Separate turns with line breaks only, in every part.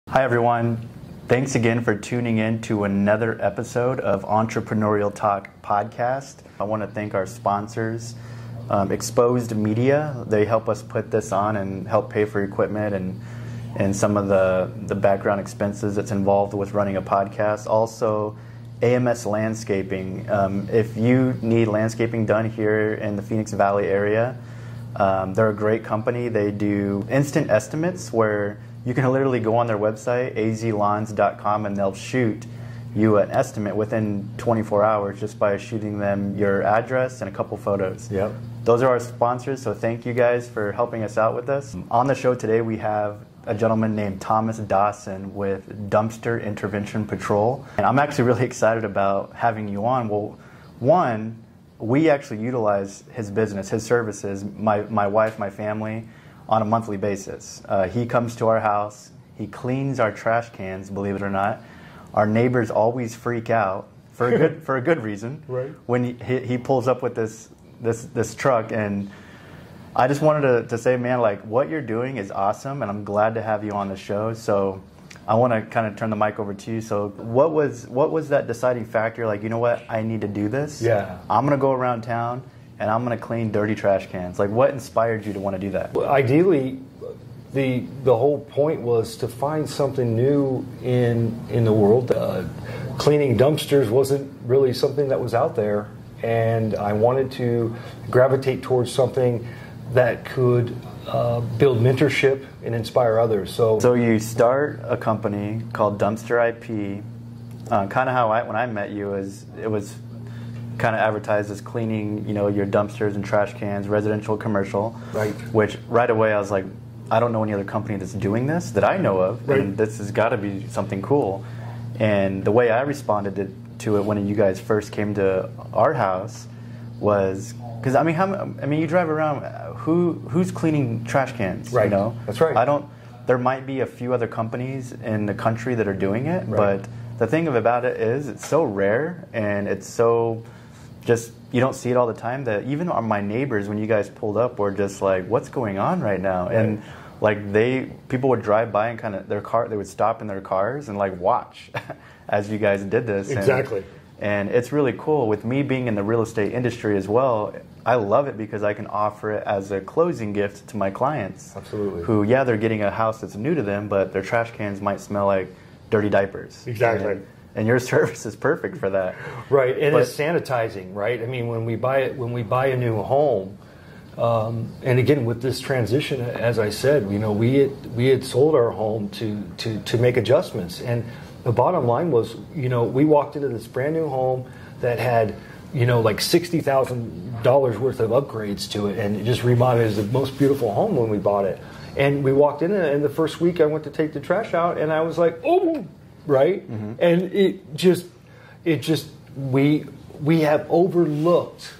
Hi, everyone. Thanks again for tuning in to another episode of Entrepreneurial Talk Podcast. I want to thank our sponsors, Exposed Media. They help us put this on and help pay for equipment and some of the background expenses that's involved with running a podcast. Also, AMS Landscaping. If you need landscaping done here in the Phoenix Valley area, they're a great company. They do instant estimates where you can literally go on their website, azlawns.com, and they'll shoot you an estimate within 24 hours just by shooting them your address and a couple photos.
Yep.
Those are our sponsors, so thank you guys for helping us out with this. On the show today, we have a gentleman named Thomas Dawson with Dumpster Intervention Patrol. And I'm actually really excited about having you on. Well, one, we actually utilize his business, his services, my wife, my family, on a monthly basis. He comes to our house, he cleans our trash cans, believe it or not. Our neighbors always freak out for a good reason.
Right.
When he pulls up with this truck, and I just wanted to say, man, like, what you're doing is awesome, and I'm glad to have you on the show. So I want to kind of turn the mic over to you. So what was that deciding factor? Like, you know what, I need to do this.
Yeah.
I'm gonna go around town and I'm going to clean dirty trash cans. Like, what inspired you to want to do that?
Well, ideally, the whole point was to find something new in the world. Cleaning dumpsters wasn't really something that was out there, and I wanted to gravitate towards something that could build mentorship and inspire others. So
you start a company called Dumpster IP. Kind of how when I met you, it was kind of advertised as cleaning, your dumpsters and trash cans, residential, commercial.
Right.
Which right away I was like, I don't know any other company that's doing this that I know of,
right.
And this has got to be something cool. And the way I responded to it when you guys first came to our house was because you drive around. Who's cleaning trash cans?
Right. That's right.
There might be a few other companies in the country that are doing it,
right.
But the thing about it is it's so rare and it's so. Just you don't see it all the time that even my neighbors, when you guys pulled up, were just like, "What's going on right now?"
Right.
And like people would drive by and kind of they would stop in their cars and like watch as you guys did this.
Exactly.
And it's really cool. With me being in the real estate industry as well, I love it because I can offer it as a closing gift to my clients.
Absolutely.
Who, they're getting a house that's new to them, but their trash cans might smell like dirty diapers.
Exactly.
And your service is perfect for that.
Right, and it's sanitizing, right? I mean, when we buy a new home, and again with this transition, as I said, we had sold our home to make adjustments, and the bottom line was, we walked into this brand new home that had, like $60,000 worth of upgrades to it, and it just reminded us of the most beautiful home when we bought it. And we walked in, and the first week I went to take the trash out, and I was like, oh. Right? Mm-hmm. And we have overlooked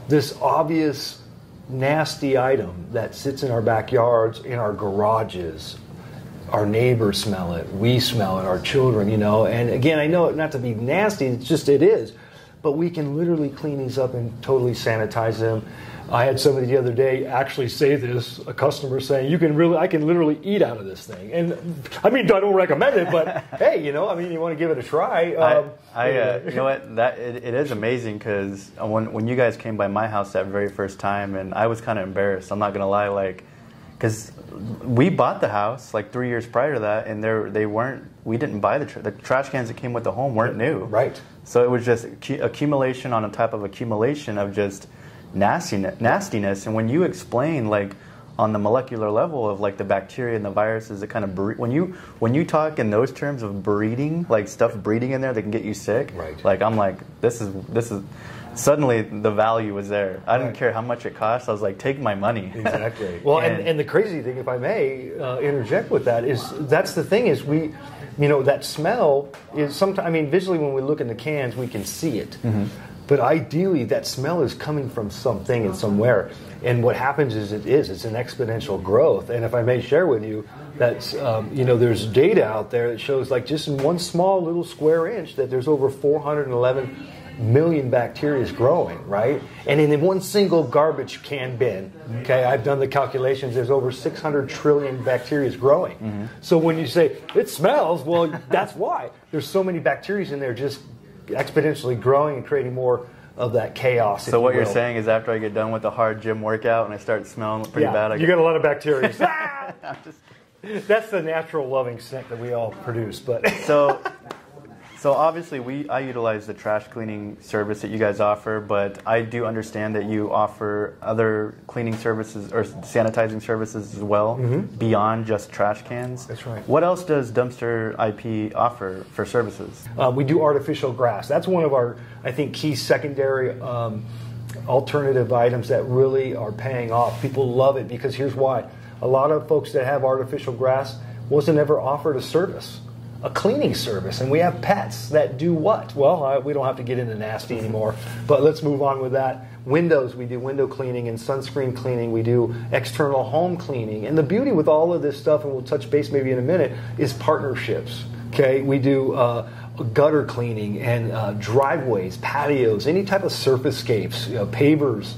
this obvious nasty item that sits in our backyards, in our garages. Our neighbors smell it, we smell it, our children, and again, I know it not to be nasty, it is, but we can literally clean these up and totally sanitize them. I had somebody the other day actually say this, a customer saying, I can literally eat out of this thing. And I don't recommend it, but hey, you want to give it a try.
You know what, it is amazing because when you guys came by my house that very first time, and I was kind of embarrassed, I'm not going to lie, because we bought the house like 3 years prior to that, and we didn't buy the trash cans that came with the home weren't new.
Right.
So it was just accumulation on top of accumulation of just nastiness. And when you explain on the molecular level of the bacteria and the viruses that kind of when you talk in those terms of breeding, stuff breeding in there that can get you sick,
right.
I'm like, this is suddenly the value was there. I didn't care how much it cost. I was like, take my money.
Exactly. Well, and the crazy thing, if I may interject with that, is that's the thing is that smell is sometimes, visually when we look in the cans, we can see it. Mm-hmm. But ideally, that smell is coming from something and somewhere. And what happens is it's an exponential growth. And if I may share with you, that's, there's data out there that shows just in one small little square inch that there's over 411 million bacteria is growing, right? And in one single garbage can bin, okay, I've done the calculations, there's over 600 trillion bacteria growing. So when you say, it smells, well, that's why. There's so many bacteria in there just exponentially growing and creating more of that chaos.
So what you're saying is after I get done with the hard gym workout and I start smelling pretty bad,
you got a lot of bacteria. That's the natural loving scent that we all produce. But
So obviously I utilize the trash cleaning service that you guys offer, but I do understand that you offer other cleaning services or sanitizing services as well, beyond just trash cans.
That's right.
What else does Dumpster IP offer for services?
We do artificial grass. That's one of our, I think, key secondary alternative items that really are paying off. People love it because here's why. A lot of folks that have artificial grass wasn't ever offered a service, a cleaning service. And we have pets that do what? Well, we don't have to get into nasty anymore, but let's move on with that. Windows, we do window cleaning and sunscreen cleaning. We do external home cleaning. And the beauty with all of this stuff, and we'll touch base maybe in a minute, is partnerships. Okay, we do gutter cleaning and driveways, patios, any type of surfacescapes, pavers.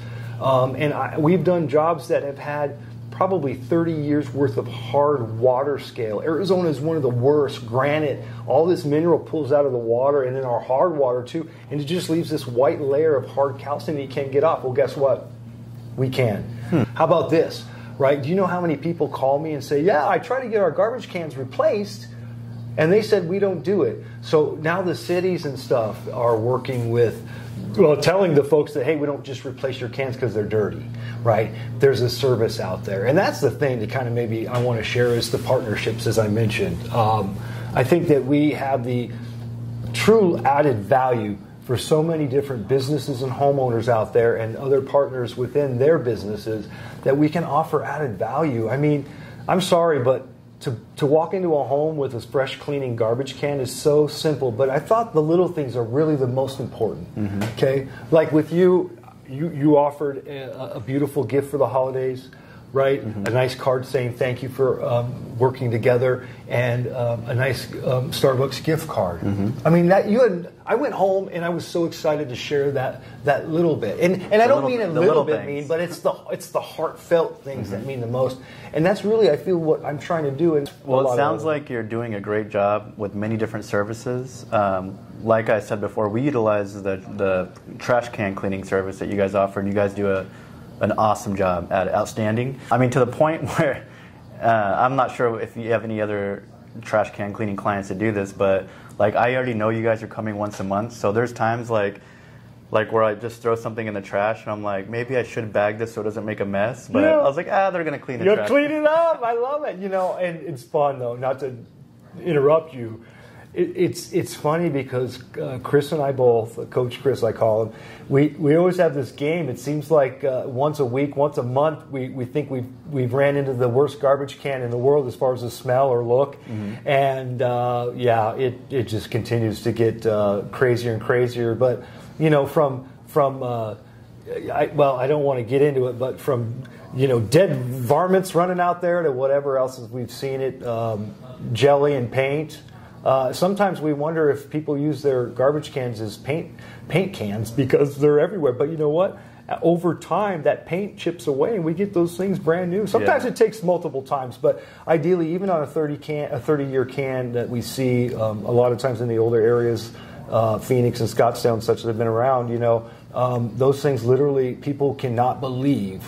We've done jobs that have had probably 30 years worth of hard water scale. Arizona is one of the worst. Granite, all this mineral pulls out of the water, and then our hard water too, and it just leaves this white layer of hard calcium that you can't get off. Well, guess what? We can. How about this, right? Do you know how many people call me and say, yeah, I try to get our garbage cans replaced, and they said we don't do it. So now the cities and stuff are working with, telling the folks that, hey, we don't just replace your cans because they're dirty, right? There's a service out there. And that's the thing that kind of maybe I want to share is the partnerships, as I mentioned. I think that we have the true added value for so many different businesses and homeowners out there and other partners within their businesses that we can offer added value. I mean, I'm sorry, but to walk into a home with a fresh cleaning garbage can is so simple, but I thought the little things are really the most important. Okay, like with you offered a beautiful gift for the holidays, right? A nice card saying thank you for working together, and a nice Starbucks gift card. I mean, I went home and I was so excited to share that little bit, and I don't mean a little bit mean, but it's the heartfelt things that mean the most, and that's really I feel what I'm trying to do.
Well, it sounds like you're doing a great job with many different services. Like I said before, we utilize the trash can cleaning service that you guys offer, and you guys do an awesome job at it. Outstanding. I mean, to the point where I'm not sure if you have any other trash can cleaning clients that do this, but like I already know you guys are coming once a month, so there's times like where I just throw something in the trash and I'm like, maybe I should bag this so it doesn't make a mess, but I was like, they're gonna clean the trash.
You'll clean it up. I love it. And it's fun though. Not to interrupt you. It's funny because Chris and I both, Coach Chris I call him, we always have this game. It seems like once a week, once a month, we think we've ran into the worst garbage can in the world as far as the smell or look. And it just continues to get crazier and crazier. But from I don't want to get into it, but from dead varmints running out there to whatever else we've seen it, jelly and paint. Sometimes we wonder if people use their garbage cans as paint cans because they're everywhere. But you know what? Over time, that paint chips away, and we get those things brand new. Sometimes it takes multiple times, but ideally, even on a 30-year can that we see a lot of times in the older areas, Phoenix and Scottsdale and such that have been around, those things literally people cannot believe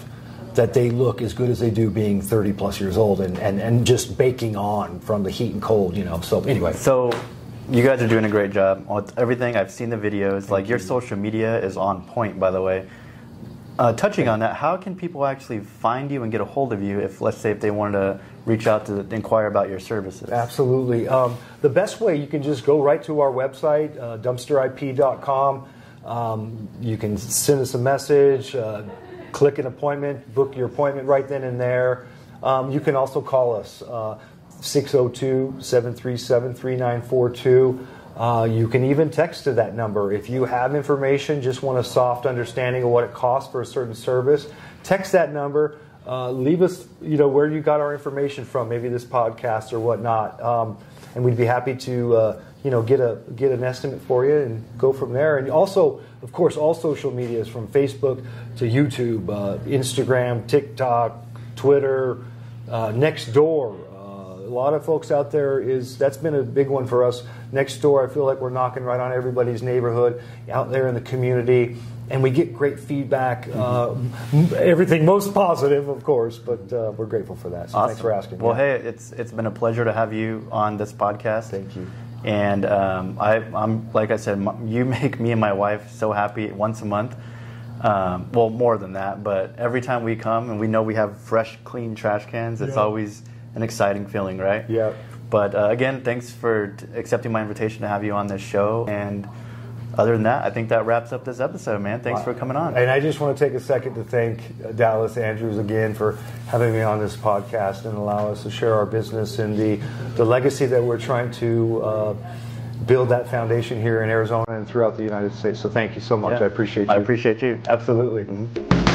that they look as good as they do being 30 plus years old and just baking on from the heat and cold, So anyway.
So you guys are doing a great job with everything. I've seen the videos. Like your social media is on point, by the way. Touching on that, how can people actually find you and get a hold of you if, let's say, if they wanted to reach out to inquire about your services?
Absolutely. The best way, you can just go right to our website, dumpsterip.com. You can send us a message, click an appointment, book your appointment right then and there. You can also call us, 602-737-3942. You can even text to that number. If you have information, just want a soft understanding of what it costs for a certain service, text that number. leave us, where you got our information from, maybe this podcast or whatnot, and we'd be happy to, get an estimate for you and go from there. And also, of course, all social medias from Facebook to YouTube, Instagram, TikTok, Twitter, Nextdoor. A lot of folks out there that's been a big one for us. Nextdoor, I feel like we're knocking right on everybody's neighborhood out there in the community, and we get great feedback. Everything most positive, of course, but we're grateful for that. So
awesome.
Thanks for asking.
Well, hey, it's been a pleasure to have you on this podcast.
Thank you.
And I'm like I said, you make me and my wife so happy once a month. Well, more than that, but every time we come and we know we have fresh, clean trash cans, it's always an exciting feeling, right?
Yeah.
But again, thanks for accepting my invitation to have you on this show. And other than that, I think that wraps up this episode, man. Thanks for coming on.
And I just want to take a second to thank Dallas Andrews again for having me on this podcast and allow us to share our business and the legacy that we're trying to build that foundation here in Arizona and throughout the United States. So thank you so much. I appreciate you.
I appreciate you.
Absolutely.
Mm-hmm.